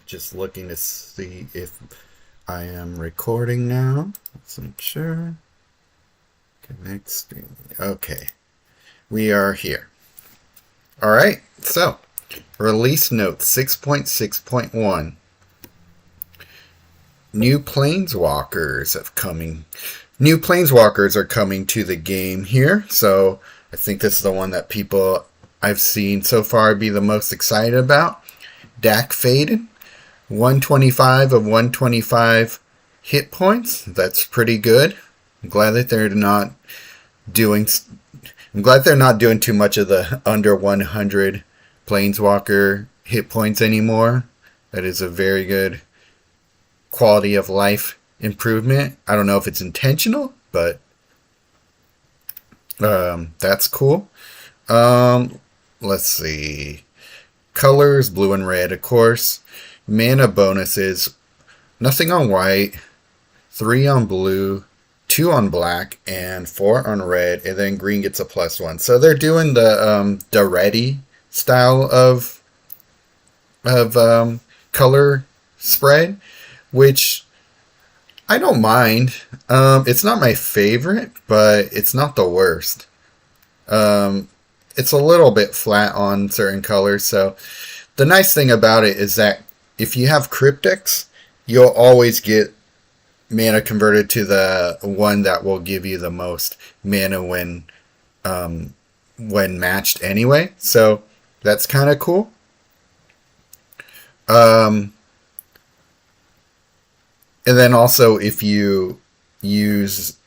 Just looking to see if I am recording now. Let's make sure. Connect stream. Okay, we are here. All right, so release note 6.6.1. New planeswalkers have coming. New planeswalkers are coming to the game here, so I think this is the one that people I've seen so far be the most excited about. Dak Faded, 125 of 125 hit points. That's pretty good. I'm glad that they're not doing. I'm glad they're not doing too much of the under 100 planeswalker hit points anymore. That is a very good quality of life improvement. I don't know if it's intentional, but that's cool. Let's see. Colors, blue and red, of course. Mana bonuses, nothing on white, 3 on blue, 2 on black, and 4 on red, and then green gets a +1. So they're doing the ready style of color spread, which I don't mind. It's not my favorite, but it's not the worst. It's a little bit flat on certain colors, so the nice thing about it is that if you have cryptics, you'll always get mana converted to the one that will give you the most mana when matched anyway. So that's kind of cool. Um, and then also if you use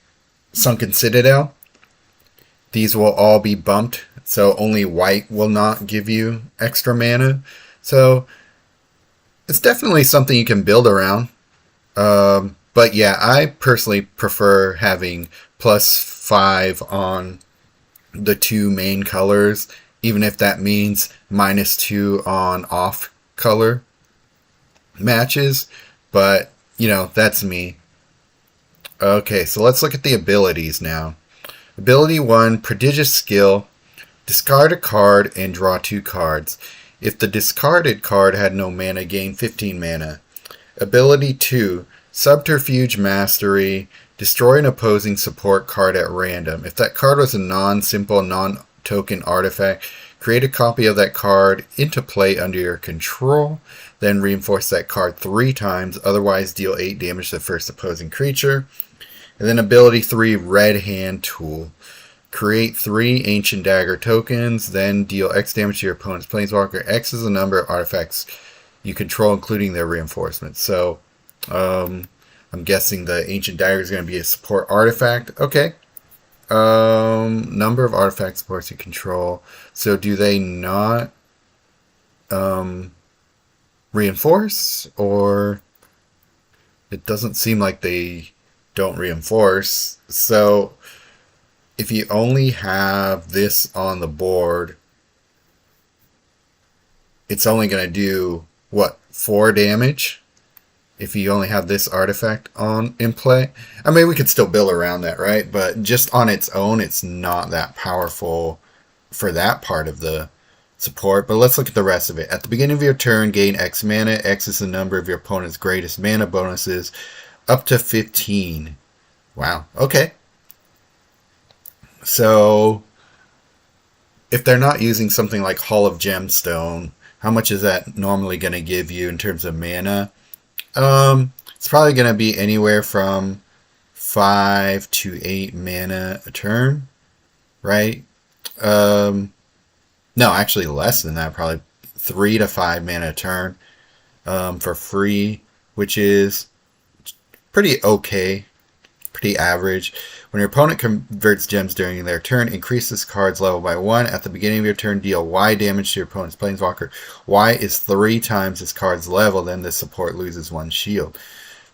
Sunken Citadel, these will all be bumped. So only white will not give you extra mana. So it's definitely something you can build around. But yeah, I personally prefer having +5 on the 2 main colors, even if that means -2 on off color matches. But, that's me. Okay, so let's look at the abilities now. Ability 1, Prodigious Skill. Discard a card and draw 2 cards. If the discarded card had no mana, gain 15 mana. Ability 2, Subterfuge Mastery. Destroy an opposing support card at random. If that card was a non-simple, non-token artifact, create a copy of that card into play under your control. Then reinforce that card 3 times. Otherwise, deal 8 damage to the first opposing creature. And then ability 3, Red Hand Tool. Create 3 Ancient Dagger tokens, then deal X damage to your opponent's planeswalker. X is the number of artifacts you control, including their reinforcements. So, I'm guessing the Ancient Dagger is going to be a support artifact. Okay. Number of artifact supports you control. So, do they not reinforce? Or it doesn't seem like they don't reinforce. So, if you only have this on the board, it's only going to do, 4 damage? If you only have this artifact in play? I mean, we could still build around that, right? But just on its own, it's not that powerful for that part of the support. But let's look at the rest of it. At the beginning of your turn, gain X mana. X is the number of your opponent's greatest mana bonuses, up to 15. Wow, okay. So, if they're not using something like Hall of Gemstone, how much is that normally going to give you in terms of mana? It's probably going to be anywhere from 5 to 8 mana a turn, right? No, actually less than that, probably 3 to 5 mana a turn for free, which is pretty okay, pretty average. When your opponent converts gems during their turn, increase this card's level by 1. At the beginning of your turn, deal Y damage to your opponent's planeswalker. Y is 3 times this card's level, then the support loses 1 shield.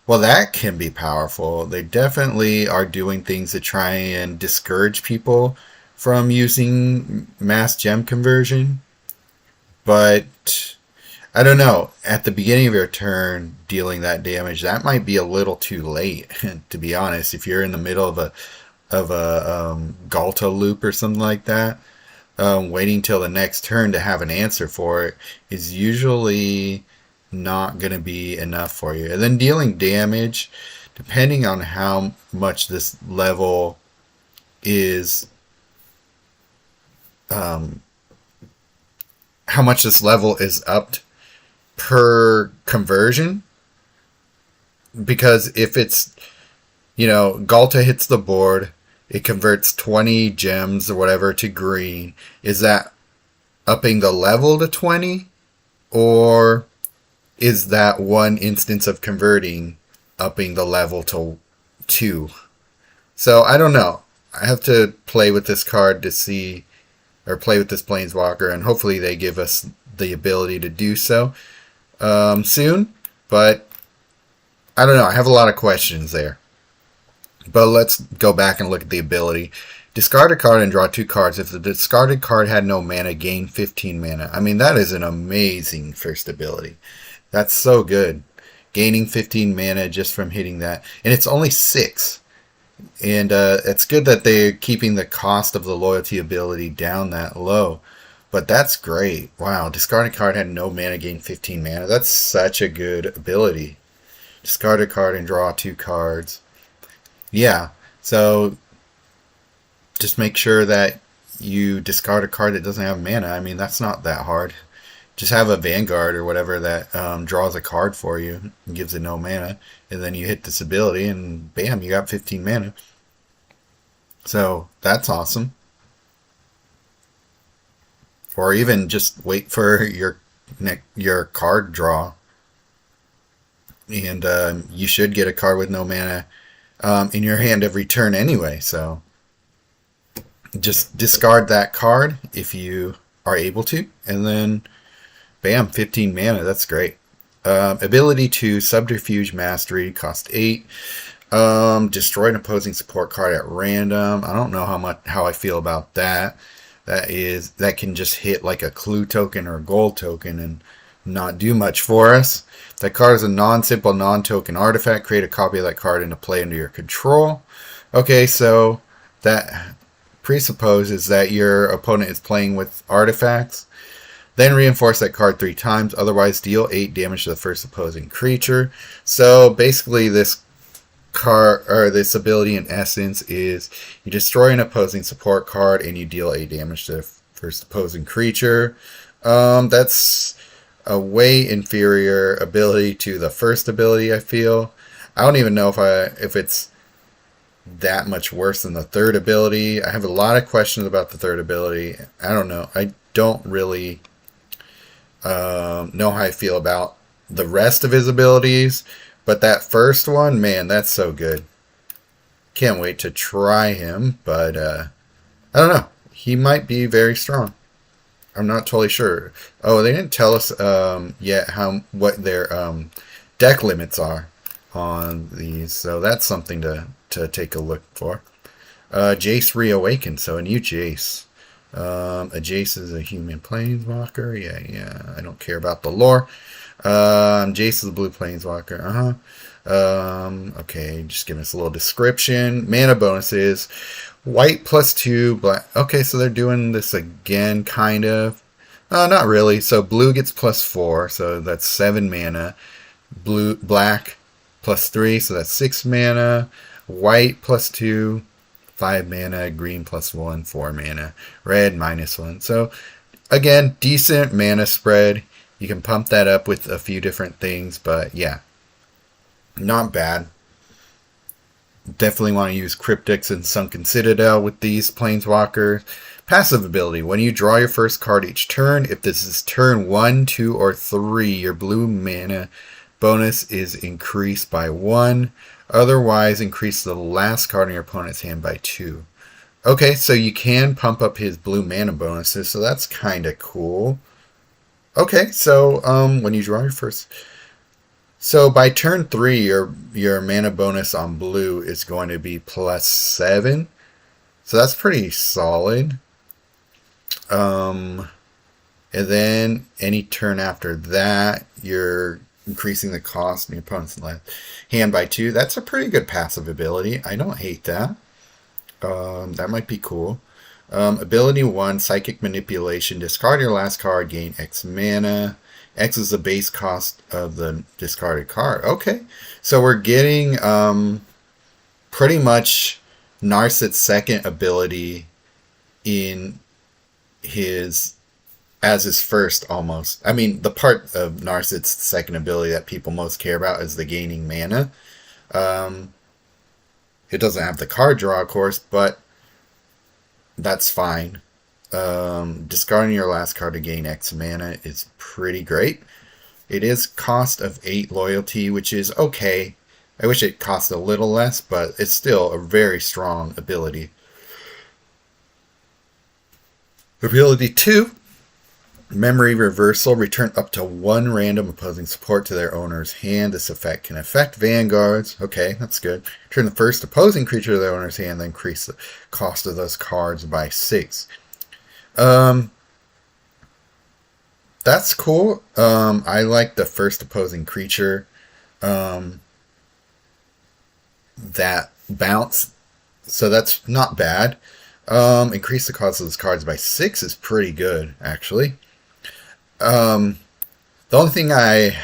Well, that can be powerful. They definitely are doing things to try and discourage people from using mass gem conversion. But I don't know. At the beginning of your turn, dealing that damage, that might be a little too late. To be honest, if you're in the middle of a Galta loop or something like that, waiting till the next turn to have an answer for it is usually not going to be enough for you. And then dealing damage, depending on how much this level is, how much this level is upped per conversion. Because if it's, Galta hits the board, it converts 20 gems or whatever to green. Is that upping the level to 20? Or is that one instance of converting upping the level to 2? So I don't know. I have to play with this card to see, or play with this Planeswalker, and hopefully they give us the ability to do so soon. But I don't know. I have a lot of questions there. But let's go back and look at the ability. Discard a card and draw 2 cards. If the discarded card had no mana, gain 15 mana. I mean, that is an amazing first ability. That's so good. Gaining 15 mana just from hitting that. And it's only 6. And it's good that they're keeping the cost of the loyalty ability down that low. But that's great. Wow, discard a card had no mana, gain 15 mana. That's such a good ability. Discard a card and draw 2 cards. Yeah, so just make sure that you discard a card that doesn't have mana. I mean, that's not that hard. Just have a Vanguard or whatever that draws a card for you and gives it no mana. And then you hit this ability and bam, you got 15 mana. So that's awesome. Or even just wait for your card draw. And you should get a card with no mana in your hand every turn anyway. So just discard that card if you are able to. And then bam, 15 mana. That's great. Ability to Subterfuge Mastery, cost 8. Destroy an opposing support card at random. I don't know how I feel about that. That can just hit like a clue token or a gold token and not do much for us. That card is a non-simple, non-token artifact. Create a copy of that card into play under your control. Okay, so that presupposes that your opponent is playing with artifacts. Then reinforce that card 3 times. Otherwise, deal 8 damage to the first opposing creature. So basically, this card, or this ability in essence, is you destroy an opposing support card and you deal 8 damage to the first opposing creature. That's a way inferior ability to the first ability, I feel. I don't even know if it's that much worse than the third ability. I have a lot of questions about the third ability. I don't know. I don't really know how I feel about the rest of his abilities, but that first one, man, that's so good. Can't wait to try him, but I don't know. He might be very strong. I'm not totally sure. Oh, they didn't tell us yet what their deck limits are on these, so that's something to take a look for. Jace Reawakened, so a new Jace. A Jace is a human planeswalker. Yeah, I don't care about the lore. Jace is a blue planeswalker. Okay, just give us a little description. Mana bonuses. White +2, black. Okay, so they're doing this again, kind of. Not really. So blue gets +4, so that's 7 mana. Black +3, so that's 6 mana. White +2, 5 mana. Green +1, 4 mana. Red -1. So again, decent mana spread. You can pump that up with a few different things, but yeah, not bad. Definitely want to use Cryptics and Sunken Citadel with these planeswalkers. Passive ability. When you draw your first card each turn, if this is turn 1, 2, or 3, your blue mana bonus is increased by 1. Otherwise, increase the last card in your opponent's hand by 2. Okay, so you can pump up his blue mana bonuses, so that's kind of cool. Okay, so when you draw your first... So by turn 3, your mana bonus on blue is going to be +7. So that's pretty solid. And then any turn after that, you're increasing the cost in your opponent's hand by 2. That's a pretty good passive ability. I don't hate that. That might be cool. Ability 1, Psychic Manipulation. Discard your last card, gain X mana. X is the base cost of the discarded card. Okay, so we're getting pretty much Narset's second ability in his as his first almost. I mean, the part of Narset's second ability that people most care about is the gaining mana. Um, it doesn't have the card draw, of course, but that's fine. Discarding your last card to gain X mana is pretty great. It is cost of 8 loyalty, which is okay. I wish it cost a little less, but it's still a very strong ability. Ability 2, Memory Reversal. Return up to 1 random opposing support to their owner's hand. This effect can affect vanguards. Okay, that's good. Turn the first opposing creature to their owner's hand, then increase the cost of those cards by 6. That's cool. I like the first opposing creature. That bounce. So that's not bad. Increase the cost of those cards by 6 is pretty good, actually. The only thing I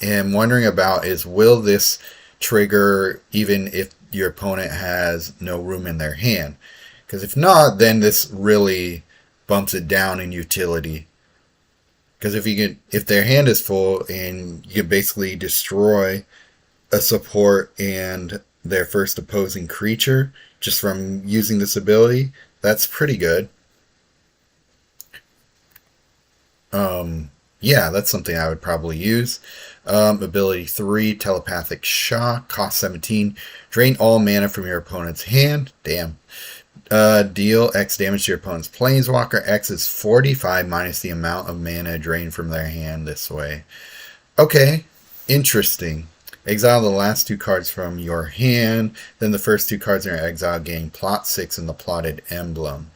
am wondering about is, will this trigger even if your opponent has no room in their hand? Because if not, then this really bumps it down in utility. Because if their hand is full and you can basically destroy a support and their first opposing creature just from using this ability, that's pretty good. Yeah, that's something I would probably use. Ability 3, Telepathic Shock, cost 17. Drain all mana from your opponent's hand. Damn. Deal X damage to your opponent's Planeswalker. X is 45 minus the amount of mana drained from their hand this way. Okay, interesting. Exile the last 2 cards from your hand. Then the first 2 cards in your exile gain plot 6 and the plotted emblem.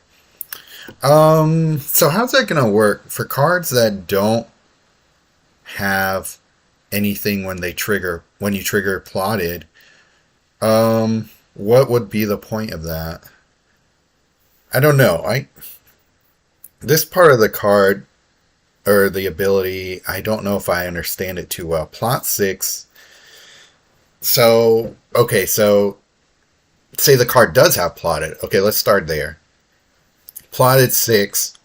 So how's that going to work? For cards that don't have anything when you trigger plotted, what would be the point of that? I don't know. This part of the card, or the ability, I don't know if I understand it too well. Plot 6. So, okay, so say the card does have plotted. Okay, let's start there. Plotted 6.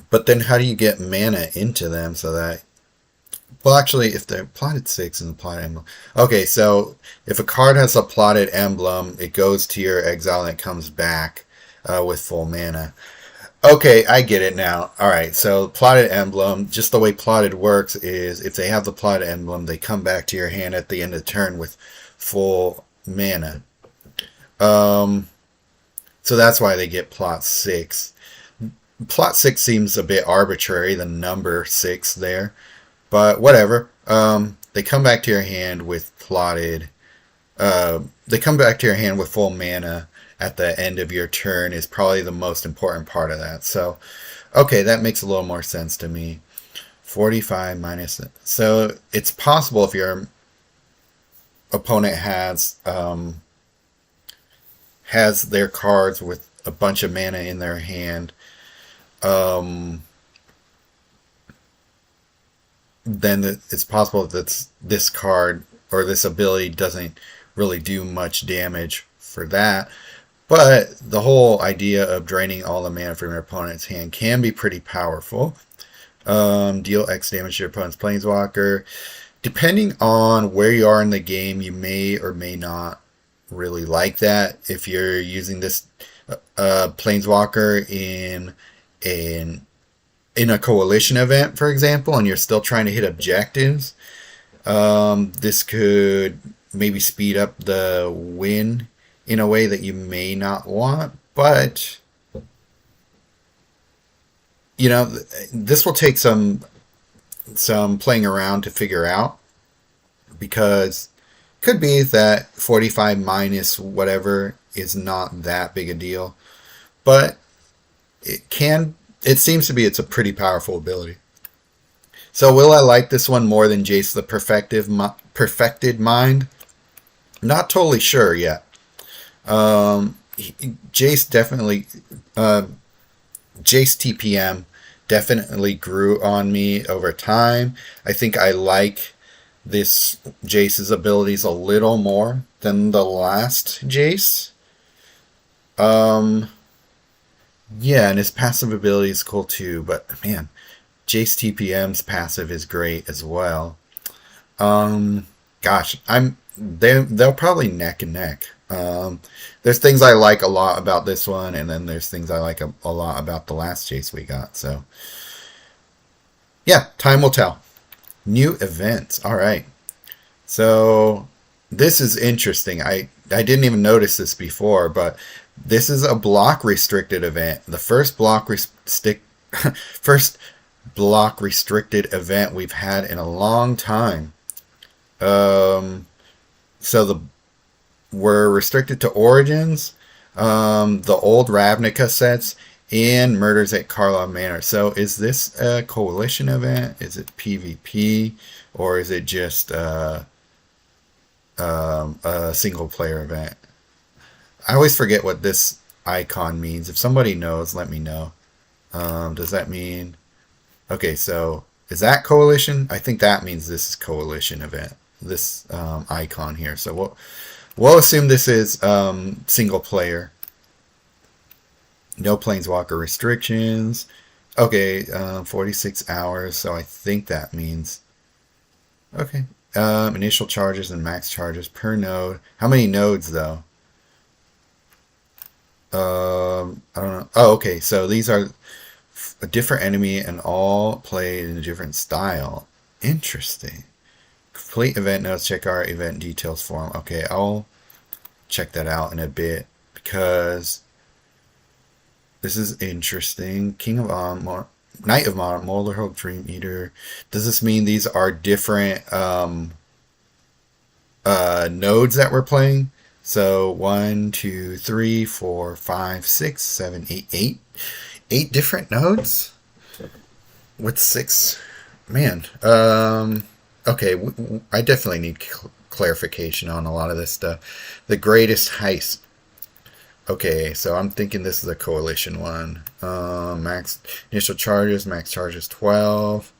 But then how do you get mana into them so that... Well, actually, if they're plotted 6 and the plotted emblem... Okay, so if a card has a plotted emblem, it goes to your exile and it comes back with full mana. Okay, I get it now. Alright, so plotted emblem, just the way plotted works is if they have the plotted emblem, they come back to your hand at the end of the turn with full mana. So that's why they get plot 6. Plot 6 seems a bit arbitrary, the number 6 there. But whatever. They come back to your hand with plotted... they come back to your hand with full mana at the end of your turn is probably the most important part of that. So, okay, that makes a little more sense to me. 45 minus... So, it's possible if your opponent has their cards with a bunch of mana in their hand, then it's possible that this card or this ability doesn't really do much damage for that. But the whole idea of draining all the mana from your opponent's hand can be pretty powerful. Deal X damage to your opponent's Planeswalker. Depending on where you are in the game, you may or may not really like that. If you're using this Planeswalker in a coalition event, for example, and you're still trying to hit objectives, this could maybe speed up the win in a way that you may not want. But you know, this will take some playing around to figure out, because it could be that 45 minus whatever is not that big a deal, but it seems to be it's a pretty powerful ability. So will I like this one more than Jace the Perfected Mind? Not totally sure yet. Jace definitely... Jace TPM definitely grew on me over time. I think I like this Jace's abilities a little more than the last Jace. Um, yeah, and his passive ability is cool too, but man, Jace TPM's passive is great as well. Um, gosh, they'll probably neck and neck. There's things I like a lot about this one, and then there's things I like a lot about the last Jace we got. So yeah, time will tell. New events. All right. So this is interesting. I didn't even notice this before, but this is a block restricted event. The first first block restricted event we've had in a long time. So we're restricted to Origins, the old Ravnica sets, and Murders at Karlov Manor. So is this a coalition event? Is it PvP, or is it just a single player event? I always forget what this icon means. If somebody knows, let me know. Does that mean... Okay, so is that coalition? I think that means this is coalition event. This icon here. So we'll assume this is single player. No planeswalker restrictions. Okay, 46 hours. So I think that means... Okay. Initial charges and max charges per node. How many nodes though? I don't know. Oh, okay. So these are a different enemy and all played in a different style. Interesting. Complete event notes. Check our event details form. Okay, I'll check that out in a bit because this is interesting. King of Knight of Molarhold, Dream Eater. Does this mean these are different nodes that we're playing? So 1, 2, 3, 4, 5, 6, 7, 8, 8 different nodes with 6. Man, okay, I definitely need clarification on a lot of this stuff. The greatest heist. Okay, so I'm thinking this is a coalition one. Max initial charges, max charges 12.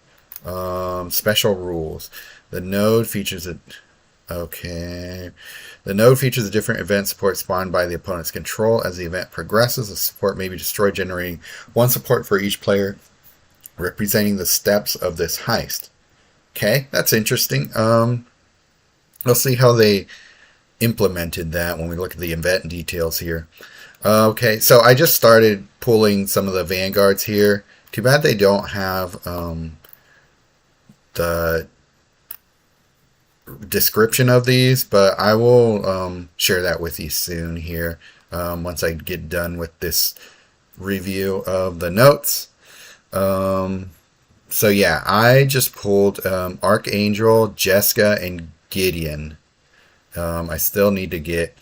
Special rules. The node features a... Okay. The node features a different event support spawned by the opponent's control. As the event progresses, the support may be destroyed, generating 1 support for each player, representing the steps of this heist. Okay, that's interesting. We'll see how they implemented that when we look at the event details here. Okay, so I just started pulling some of the vanguards here. Too bad they don't have the description of these, but I will share that with you soon here once I get done with this review of the notes. So yeah, I just pulled Archangel, Jessica, and Gideon. I still need to get...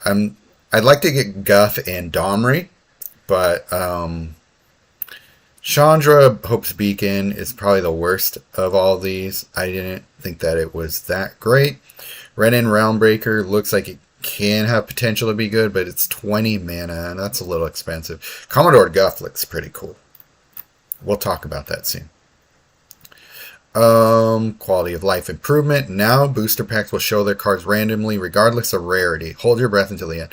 I'd like to get Guth and Domri, but Chandra, Hope's Beacon is probably the worst of all these. I didn't think that it was that great. Renin Realmbreaker looks like it can have potential to be good, but it's 20 mana, and that's a little expensive. Commodore Guth looks pretty cool. We'll talk about that soon. Quality of life improvement. Now booster packs will show their cards randomly regardless of rarity. Hold your breath until the end.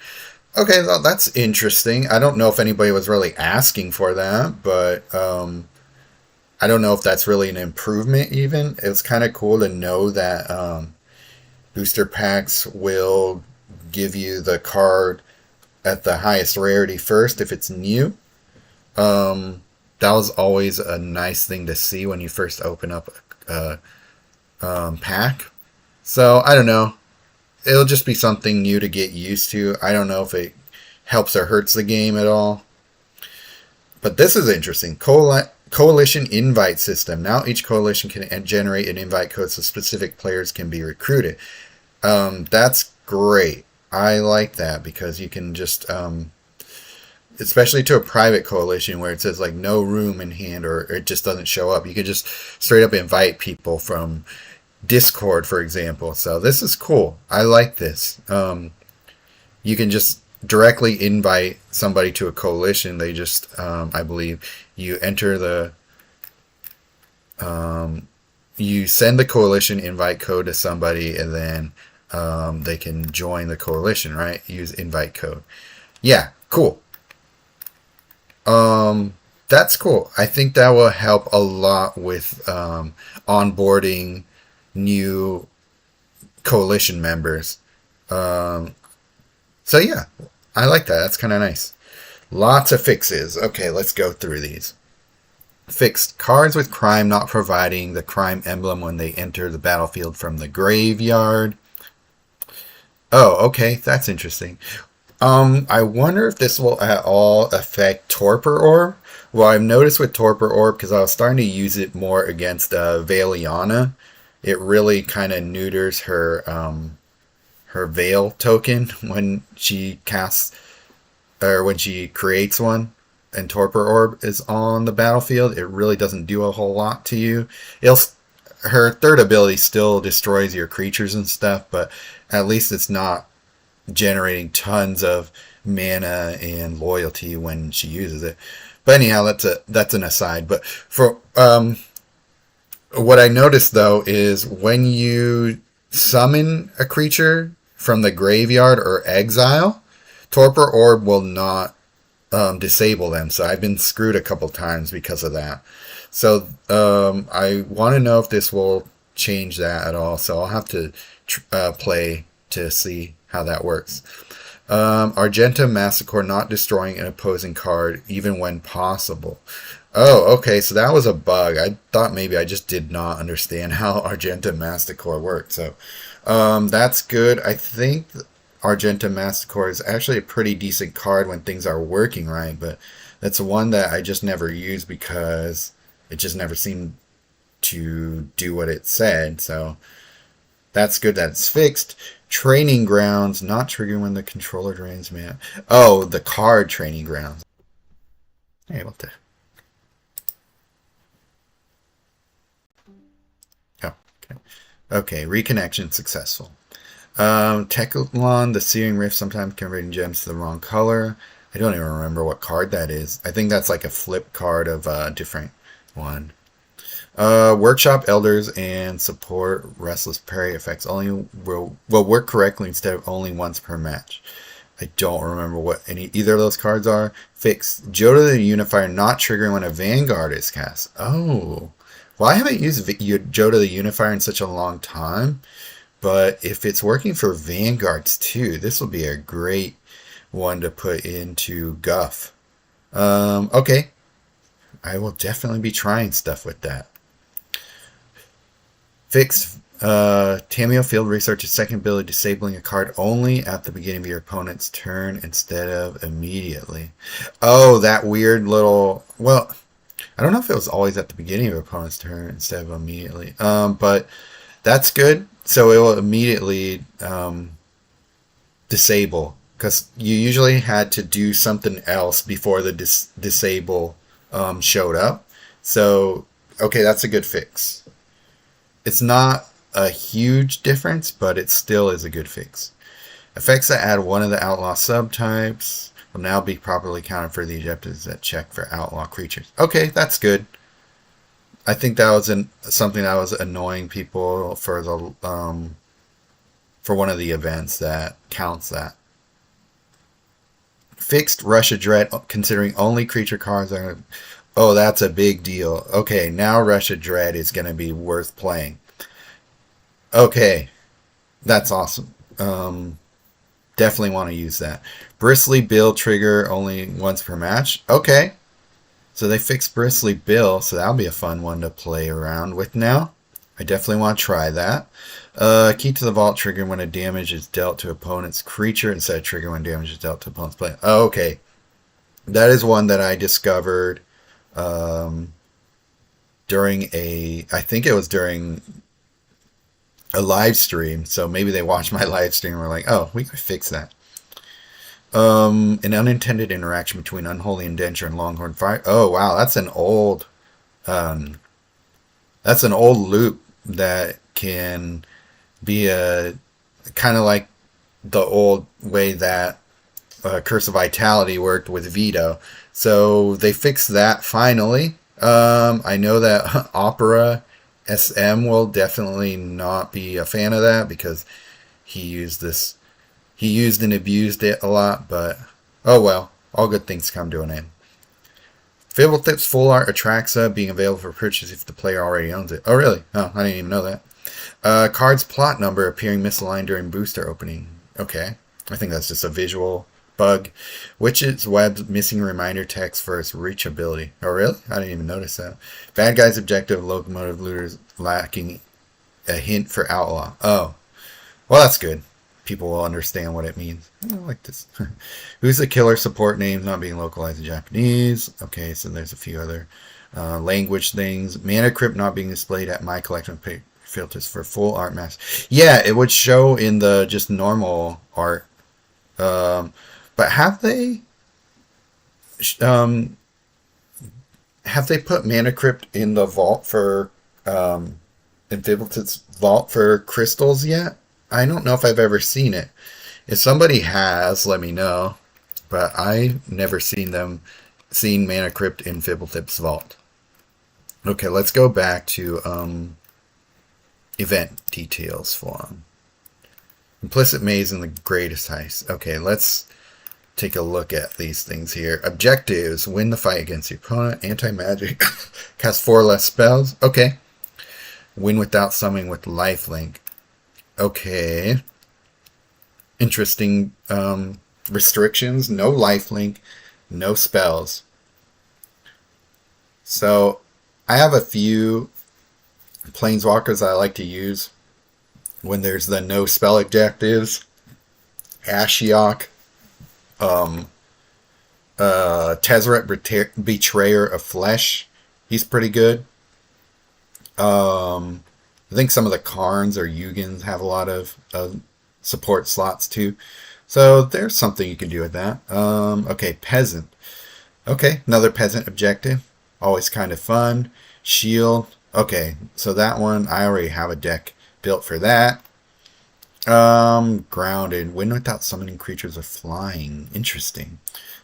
Okay, well, that's interesting. I don't know if anybody was really asking for that, but I don't know if that's really an improvement even. It's kind of cool to know that booster packs will give you the card at the highest rarity first if it's new. That was always a nice thing to see when you first open up a pack. So, I don't know. It'll just be something new to get used to. I don't know if it helps or hurts the game at all. But this is interesting. Coalition invite system. Now each coalition can generate an invite code so specific players can be recruited. That's great. I like that because you can just... especially to a private coalition where it says like no room in hand or it just doesn't show up. You can just straight up invite people from Discord, for example. So this is cool. I like this. You can just directly invite somebody to a coalition. They just, I believe, you enter the you send the coalition invite code to somebody, and then they can join the coalition, right? Use invite code. Yeah, cool. That's cool. I think that will help a lot with onboarding new coalition members. Um, so yeah, I like that. That's kind of nice. Lots of fixes. Okay, let's go through these. Fixed cards with crime not providing the crime emblem when they enter the battlefield from the graveyard. Oh, okay, that's interesting. I wonder if this will at all affect Torpor Orb. Well, I've noticed with Torpor Orb, because I was starting to use it more against Valiana, it really kind of neuters her Veil token when she casts, or when she creates one, and Torpor Orb is on the battlefield. It really doesn't do a whole lot to you. Her third ability still destroys your creatures and stuff, but at least it's not generating tons of mana and loyalty when she uses it. But anyhow, that's an aside. But for what I noticed though is when you summon a creature from the graveyard or exile, Torpor Orb will not disable them. So I've been screwed a couple times because of that. So I want to know if this will change that at all. So I'll have to play to see how that works. Argenta Massacre not destroying an opposing card even when possible. Oh, okay, so that was a bug. I thought maybe I just did not understand how Argenta Massacre worked. So that's good. I think Argenta Massacre is actually a pretty decent card when things are working right, but that's one that I just never used because it just never seemed to do what it said. So that's good that it's fixed. Training Grounds, not triggering when the controller drains mana. Oh, the card Training Grounds. Hey, what the? Oh, okay. Okay, reconnection successful. Techlon, the Searing Rift, sometimes converting gems to the wrong color. I don't even remember what card that is. I think that's like a flip card of a different one. Workshop Elders and support Restless Prey effects only will work correctly instead of only once per match. I don't remember what either of those cards are. Fixed. Jodo the Unifier not triggering when a Vanguard is cast. Oh. Well, I haven't used Jodo the Unifier in such a long time, but if it's working for Vanguards too, this will be a great one to put into Guff. Okay. I will definitely be trying stuff with that. Fixed. Tameo Field Research's second ability, disabling a card only at the beginning of your opponent's turn instead of immediately. Oh, that weird little... Well, I don't know if it was always at the beginning of your opponent's turn instead of immediately. But that's good. So it will immediately disable. Because you usually had to do something else before the disable showed up. So, okay, that's a good fix. It's not a huge difference, but it still is a good fix. Effects that add one of the outlaw subtypes will now be properly counted for the objectives that check for outlaw creatures. Okay, that's good. I think that was something that was annoying people for the for one of the events that counts that. Fixed Russia Dread, considering only creature cards are... Oh, that's a big deal. Okay, now Russia Dread is going to be worth playing. Okay, that's awesome. Definitely want to use that. Bristly Bill trigger only once per match. Okay, so they fixed Bristly Bill, so that'll be a fun one to play around with now. I definitely want to try that. Key to the Vault trigger when a damage is dealt to opponent's creature instead of trigger when damage is dealt to opponent's player. Oh, okay, that is one that I discovered during I think it was during a live stream. So maybe they watched my live stream and were like, oh, we could fix that. An unintended interaction between Unholy Indenture and Longhorn Fire. Oh, wow, that's an old loop that can be a kind of like the old way that Curse of Vitality worked with Veto. So they fixed that finally. I know that Opera SM will definitely not be a fan of that because he used this. He used and abused it a lot, but oh well. All good things come to an end. Fibblethip's full art Atraxa being available for purchase if the player already owns it. Oh, really? Oh, I didn't even know that. Card's plot number appearing misaligned during booster opening. Okay. I think that's just a visual bug. Witch's Web's missing reminder text for its reach ability. Oh, really? I didn't even notice that. Bad guy's objective, locomotive looters lacking a hint for outlaw. Oh. Well, that's good. People will understand what it means. I like this. Who's the killer support names not being localized in Japanese? Okay, so there's a few other language things. Mana Crypt not being displayed at my collection of filters for full art maps. Yeah, it would show in the just normal art. But have they put Mana Crypt in the vault for Amphiblet's vault for crystals yet? I don't know if I've ever seen it. If somebody has, let me know. But I've never seen Mana Crypt in Fibblethip's vault. Okay, let's go back to event details for him. Implicit Maze and the Greatest Heist. Okay, let's take a look at these things here. Objectives: win the fight against your opponent. Anti-magic. Cast 4 less spells. Okay. Win without summoning with lifelink. Okay. Interesting restrictions. No lifelink. No spells. So, I have a few planeswalkers I like to use when there's the no spell objectives. Ashiok. Tezzeret Betrayer of Flesh. He's pretty good. I think some of the Karns or Yugins have a lot of support slots too. So there's something you can do with that. Okay, Peasant. Okay, another Peasant objective. Always kind of fun. Shield. Okay, so that one, I already have a deck built for that. Grounded. Win without summoning creatures or flying. Interesting.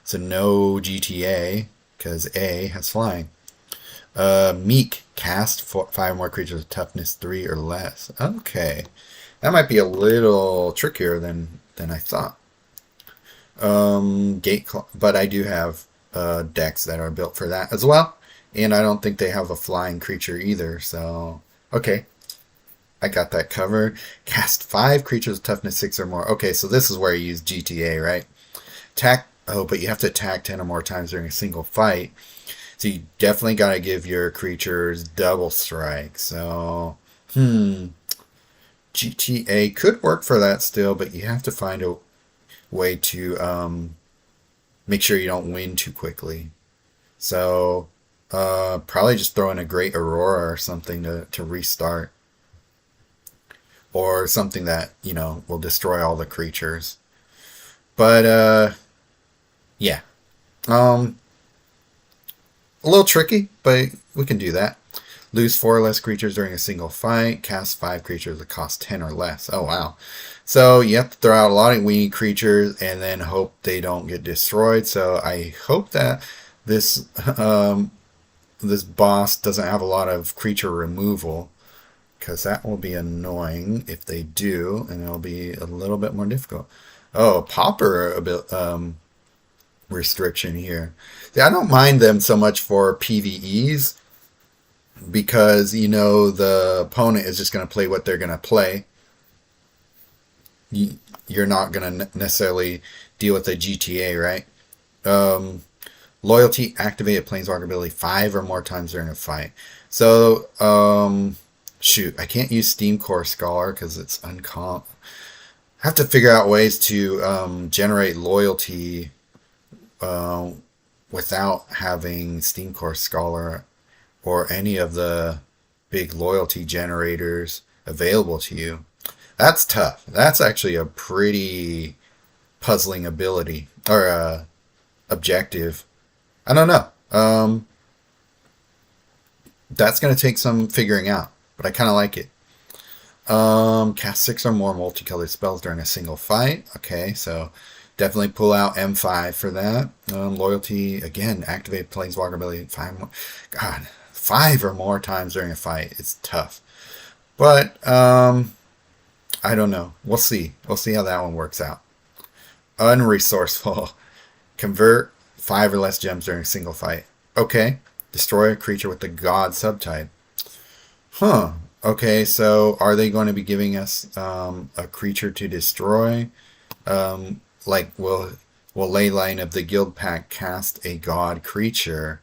So no GTA, because A has flying. Meek. Cast 5 more creatures with toughness 3 or less. Okay. That might be a little trickier than I thought. But I do have decks that are built for that as well. And I don't think they have a flying creature either. So, okay. I got that covered. Cast 5 creatures with toughness 6 or more. Okay, so this is where you use GTA, right? But you have to attack 10 or more times during a single fight. So you definitely got to give your creatures double strike. So, GTA could work for that still, but you have to find a way to make sure you don't win too quickly. So, probably just throw in a Great Aurora or something to restart. Or something that, will destroy all the creatures. But, yeah. A little tricky, but we can do that. Lose 4 or less creatures during a single fight. Cast 5 creatures that cost 10 or less. Oh, wow. So you have to throw out a lot of weenie creatures and then hope they don't get destroyed. So I hope that this this boss doesn't have a lot of creature removal, because that will be annoying if they do, and it'll be a little bit more difficult. Oh, Pauper restriction here. See, I don't mind them so much for PvEs, because the opponent is just going to play what they're going to play. You're not going to necessarily deal with the GTA, right? Loyalty, activated Planeswalker ability 5 or more times during a fight. So, shoot, I can't use Steam Core Scholar because it's uncommon. I have to figure out ways to generate loyalty without having Steam Core Scholar or any of the big loyalty generators available to you. That's tough. That's actually a pretty puzzling ability or objective. I don't know. That's going to take some figuring out, but I kind of like it. Cast 6 or more multicolored spells during a single fight. Okay, so Definitely pull out M5 for that. Loyalty, again, activate Planeswalker ability 5 more. God, 5 or more times during a fight. It's tough. But, I don't know. We'll see. We'll see how that one works out. Unresourceful. Convert 5 or less gems during a single fight. Okay. Destroy a creature with the God subtype. Huh. Okay, so are they going to be giving us a creature to destroy? Like, will Leyline of the Guild Pack cast a god creature?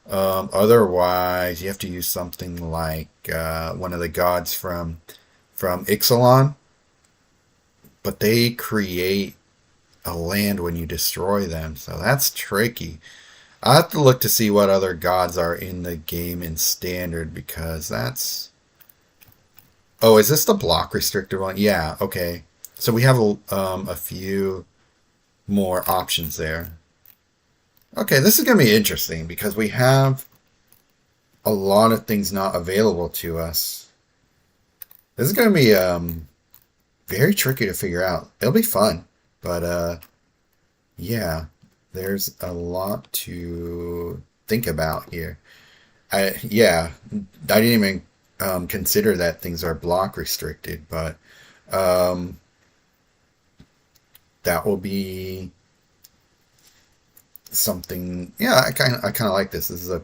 Otherwise, you have to use something like one of the gods from Ixalan, but they create a land when you destroy them, so that's tricky. I have to look to see what other gods are in the game in standard because that's. Oh, is this the block restricted one? Yeah. Okay. So we have a few more options there. Okay, this is gonna be interesting because we have a lot of things not available to us. This is gonna be very tricky to figure out. It'll be fun, but yeah, there's a lot to think about here. I didn't even consider that things are block restricted, but um, that will be something. Yeah, I kind of like this. This is a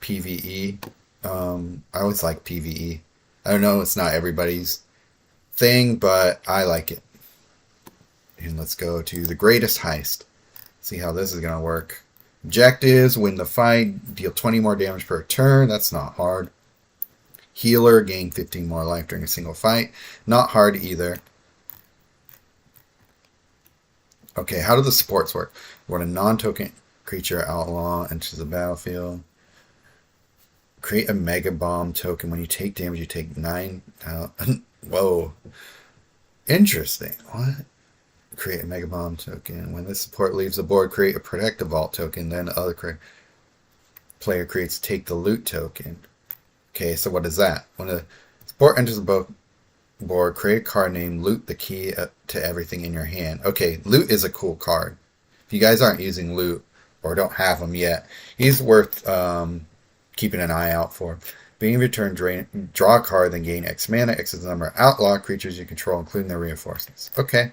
PVE. I always like PVE. I don't know, it's not everybody's thing, but I like it. And let's go to the greatest heist. See how this is gonna work. Objectives: win the fight, deal 20 more damage per turn. That's not hard. Healer, gain 15 more life during a single fight. Not hard either. Okay, how do the supports work? When a non-token creature outlaw enters the battlefield, create a Mega Bomb token. When you take damage, you take 9. Whoa. Interesting. What? Create a Mega Bomb token. When this support leaves the board, create a Protective Vault token. Then the other player creates Take the Loot token. Okay, so what is that? When the support enters the board, create a card named Loot, the key to everything in your hand. Okay, Loot is a cool card. If you guys aren't using Loot or don't have him yet, he's worth keeping an eye out for. Beginning of your turn, draw a card, then gain X mana. X is the number of outlaw creatures you control, including their reinforcements. Okay.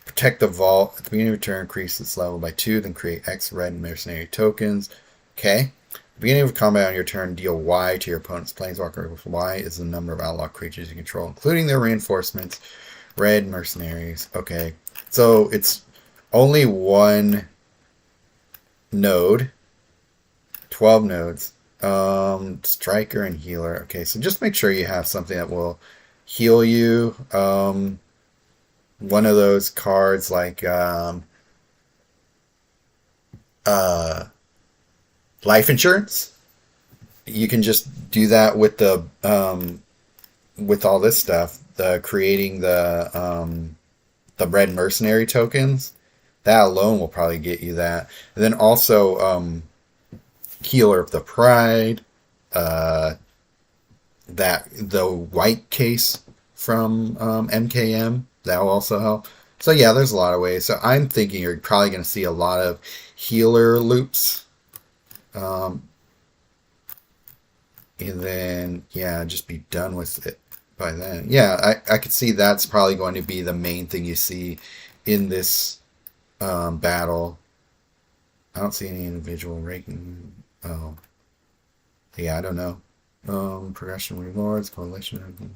Protect the Vault. At the beginning of your turn, increase its level by 2, then create X red mercenary tokens. Okay. At the beginning of combat on your turn, deal Y to your opponent's planeswalker. With Y is the number of outlaw creatures you control, including their reinforcements. Red mercenaries. Okay. So it's only one node. 12 nodes. Striker and healer. Okay, so just make sure you have something that will heal you. One of those cards like life insurance. You can just do that with the with all this stuff. The creating the red mercenary tokens. That alone will probably get you that. And then also Healer of the Pride, that the white case from MKM, that will also help. So yeah, there's a lot of ways. So I'm thinking you're probably going to see a lot of healer loops, and then yeah, just be done with it by then. Yeah, I could see that's probably going to be the main thing you see in this battle. I don't see any individual ranking. Oh, yeah, I don't know. Progression rewards, coalition.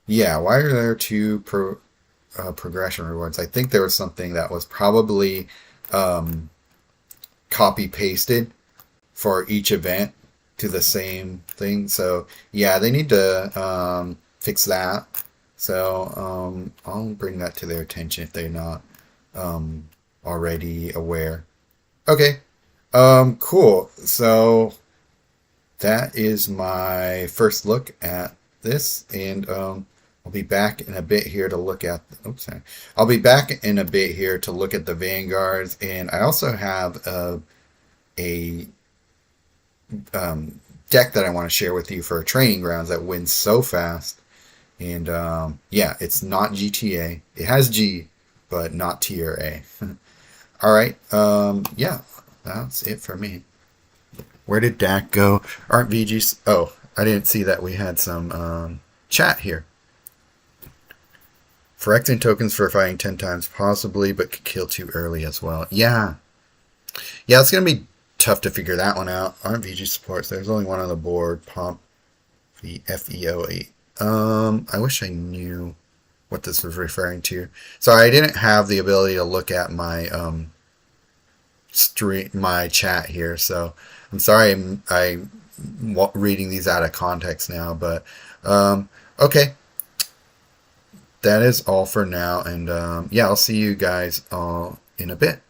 Yeah, why are there two progression rewards? I think there was something that was probably copy pasted for each event to the same thing. So yeah, they need to fix that. So I'll bring that to their attention if they're not already aware. Okay. Cool. So that is my first look at this, and I'll be back in a bit here to look at. Oops, sorry. I'll be back in a bit here to look at the Vanguards, and I also have a deck that I want to share with you for training grounds that wins so fast. And yeah, it's not GTA. It has G, but not T or A. All right. Yeah, that's it for me. Where did Dak go? Aren't VGs? Oh, I didn't see that we had some chat here. Phyrexian tokens for fighting 10 times possibly, but could kill too early as well. Yeah. Yeah, it's going to be tough to figure that one out. Aren't VG supports? There's only one on the board. Pomp FEO8. I wish I knew what this was referring to. Sorry, I didn't have the ability to look at my my chat here, so I'm sorry I'm reading these out of context now, but okay, that is all for now, and yeah, I'll see you guys all in a bit.